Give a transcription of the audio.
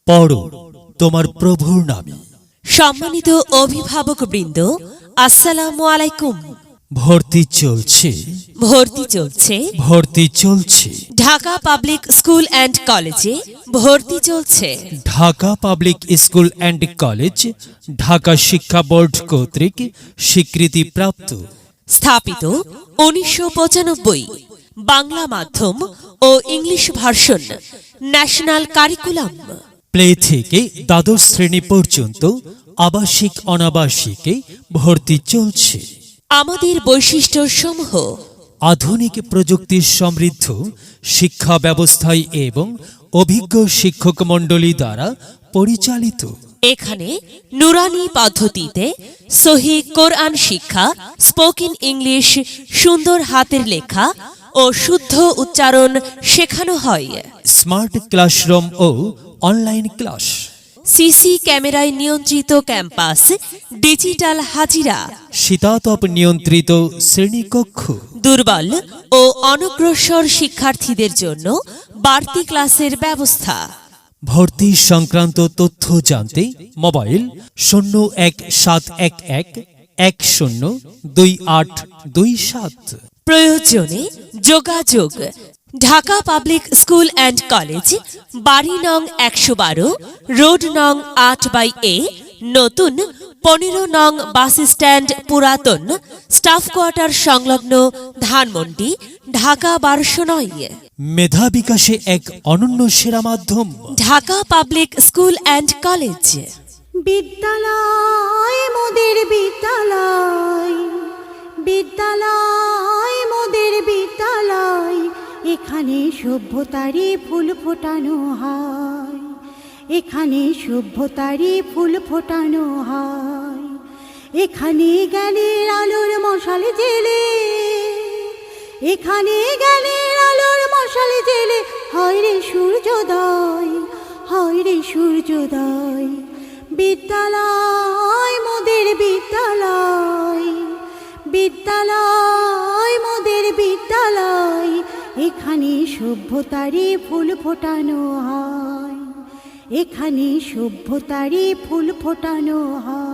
পড়ো তোমার প্রভুর নামে। সম্মানিত অভিভাবকবৃন্দ, আসসালামু আলাইকুম। ভর্তি চলছে, ভর্তি চলছে। ঢাকা পাবলিক স্কুল অ্যান্ড কলেজে ভর্তি চলছে। Dhaka public school and college Dhaka শিক্ষা বোর্ড কর্তৃক স্বীকৃতিপ্রাপ্ত। স্থাপিত 1995। বাংলা মাধ্যম ও English version, national curriculum. Play থেকে দ্বাদশ শ্রেণী পর্যন্ত আবাসিক অনাবাসিকে ভর্তি চলছে। আমাদের বৈশিষ্ট্য সমূহ: আধুনিক প্রযুক্তি সমৃদ্ধ শিক্ষা ব্যবস্থায় এবং অভিজ্ঞ শিক্ষক মণ্ডলী দ্বারা পরিচালিত। এখানে নুরানি পদ্ধতিতে সহি কোরআন শিক্ষা, স্পোকেন ইংলিশ, সুন্দর হাতের লেখা ও শুদ্ধ উচ্চারণ শেখানো হয়। স্মার্ট ক্লাসরুম ও অনলাইন ক্লাস। সিসি ক্যামেরায় নিয়ন্ত্রিত ক্যাম্পাস, ডিজিটাল হাজিরা। শীতাতপ নিয়ন্ত্রিত শ্রেণীকক্ষ। দুর্বল ও অনগ্রসর শিক্ষার্থীদের জন্য বাড়তি ক্লাসের ব্যবস্থা। ভর্তি সংক্রান্ত তথ্য জানতে মোবাইল 017111102827। প্রয়োজনে যোগাযোগ। Dhaka public school and college, বাড়ি নং 112, রোড নং 8/A, নতুন 15 নং বাস স্ট্যান্ড, পুরাতন স্টাফ কোয়ার্টার সংলগ্ন, ধানমন্ডি, ঢাকা 1209। মেধা বিকাশে এক অনন্য সেরা মাধ্যম। Dhaka public school and college. বিদ্যালয় মোদের বিদ্যালয়, বিদ্যালয় মোদের বিদ্যালয়। এখানে সভ্যতারই ফুল ফোটানো হয়, এখানে সভ্যতারই ফুল ফোটানো হয়। এখানে জ্ঞানের আলোর মশাল জেলে, এখানে জ্ঞানের আলোর মশাল জেলে হয় রে সূর্যোদয়, হয় রে সূর্যোদয়। বিদ্যালয় মোদের বিদ্যালয়, বিদ্যালয় মোদের বিদ্যালয়। এখানে সভ্যতারই ফুল ফোটানো হয়, এখানে সভ্যতারই ফুল ফোটানো হয়।